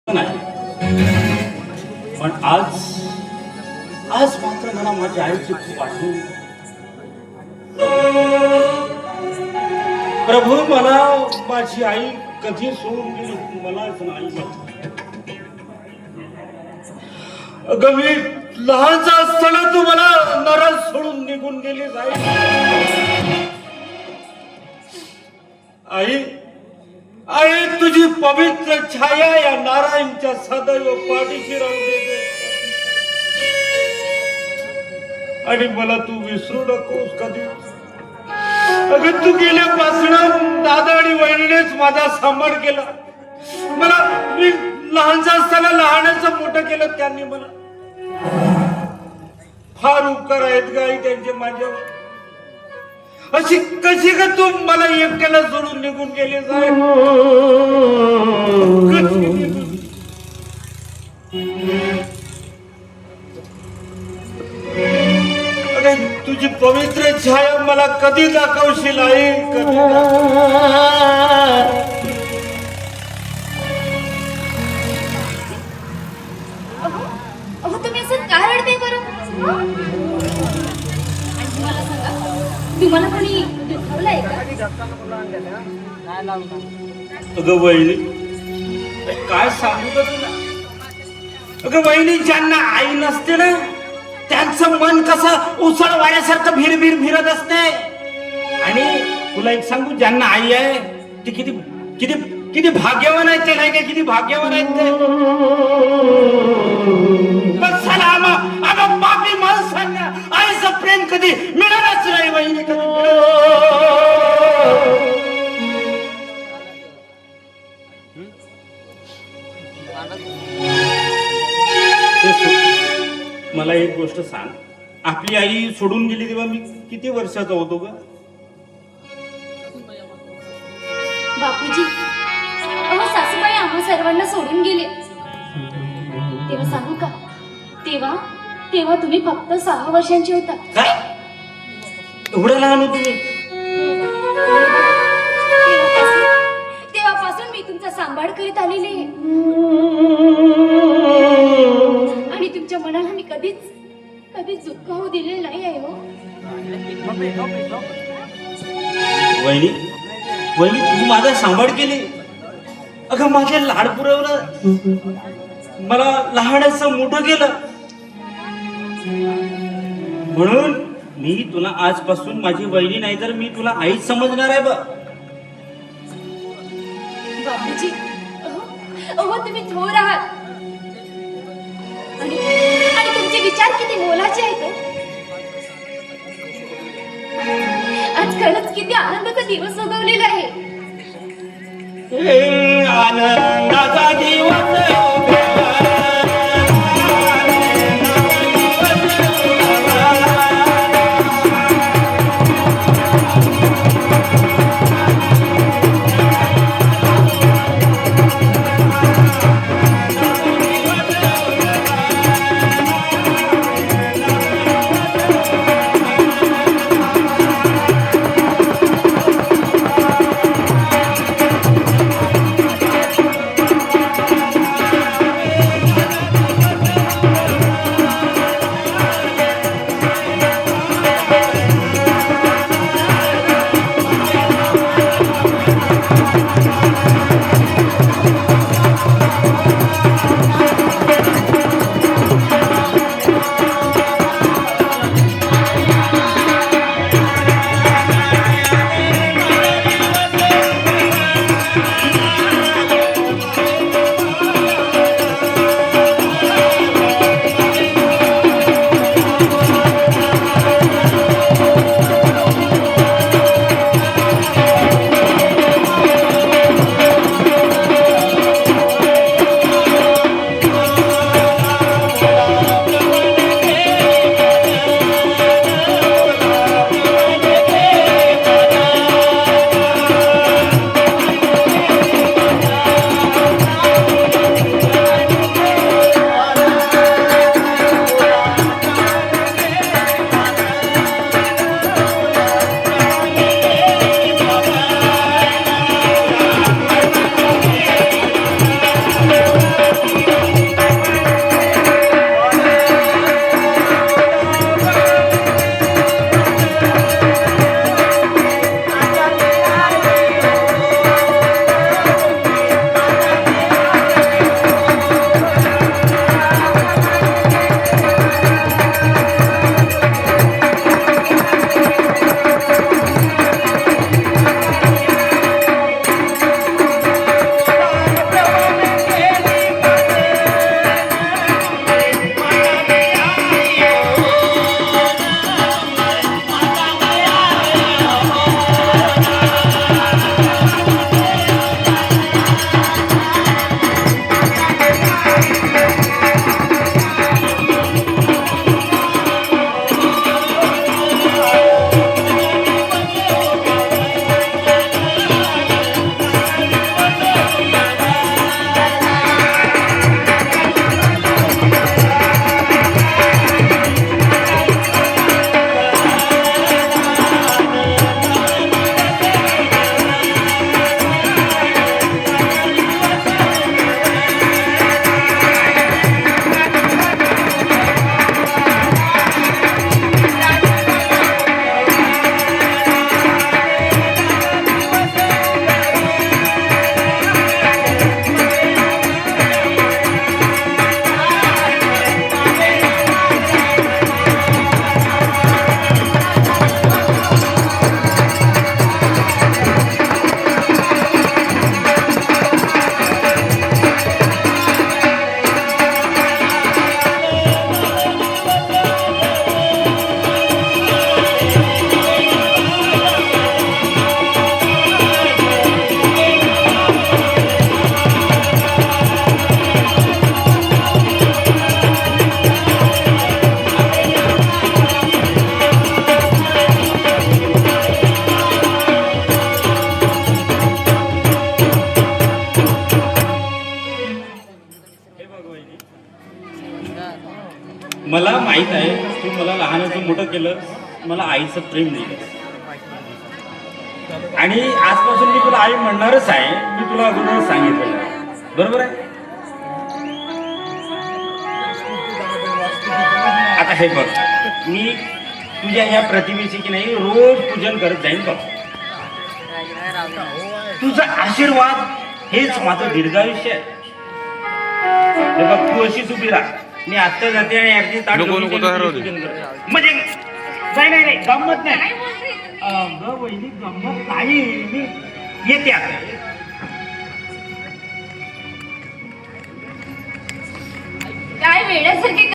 नाही. पण आज आज मात्र मला माझ्या आईची खूप आठवण. प्रभू, मला माझी आई कधी सोडून गेली मलाच नाही माहित. अगं, मी लहानचा असताना तू मला नरस सोडून निघून गेली जाईल. आई, आई, तुझी पवित्र छाया या नारायणच्या सदैव पाठीशी राहू दे आणि मला तू विसरू नकोस कधी. अगं, तू गेल्यापासून दादा आणि वहिनीनेच माझा सांभाळ केला. मला मी लहानचा असताना लहानाचं मोठं केलं त्यांनी. मला फार उपकार आहेत गाई त्यांचे माझ्यावर. अशी कशी का तू मला एकट्याला सोडून निघून गेले जाय. अरे, तुझी पवित्र छाया मला कधी दाखवशील आई, कधी तुम्ही असं का रडते बरं? मला सांगा, तुम्हाला कोणी दुखावलंय का? अगं वहिनी, काय सांगू का तुला. अगं वहिनी, ज्यांना आई नसते ना त्यांचं मन कसं उसळ वाऱ्यासारखं भिरभिर फिरत असते. आणि तुला एक सांगू, ज्यांना आई आहे ती किती किती किती भाग्यवान आहेत. ते नाही का, किती भाग्यवान आहेत ते. पण साला आम्हा पापी माणसांना आईचं प्रेम कधी मिळालंच नाही वहिनी. मला एक गोष्ट सांग, आपली आई सोडून गेली तेव्हा मी किती वर्षाचा होतो ग? बापूजी, सासूबाई आम्हा सर्वांना सोडून गेले तेव्हा सांगू का, तेव्हा तुम्ही फक्त 6 वर्षांचे होता. काय एवढं लहान होतो मी? तेव्हापासून मी तुमचा सांभाळ करीत आलेले आणि तुमच्या मनाला मी कधीच दुःख होऊ दिलेलं नाही आहे. हो वहिनी, वहिनी, तू माझा सांभाळ केली. अगं, माझे लाड पुरवलं, मला लहानाचं मोठं केलं. म्हणून मी तुला आजपासून माझी वहिनी नाही तर मी तुला आईच समजणार आहे बघ. बापूजी, तुम्ही थोर आहात आणि तुमचे विचार किती मोलाचे आहेत. आज खरंच किती आनंदाचा दिवस उगवलेला आहे. आनंदाचा दिवस मला माहित आहे तू मला लहानाचं मोठं केलं, मला आईचं प्रेम दिलं आणि आजपासून मी तुला आई म्हणणारच आहे. मी तुला अगोदर सांगितलेलं आहे, बरोबर आहे. आता हे बघ, मी तुझ्या या प्रतिमेची की नाही रोज पूजन करत जाईन बघ. तुझा आशीर्वाद हेच माझं दीर्घायुष्य आहे. हे बघ, तू अशीच उभी राहा. मी आत्ता जाते आणि अगदी ताट नको, घेऊन नको, तुझं तर पूजन करते. म्हणजे नाही गंमत नाही. अगं वहिनी, गंमत नाही. मी येते आता. काय वेड्यासारखे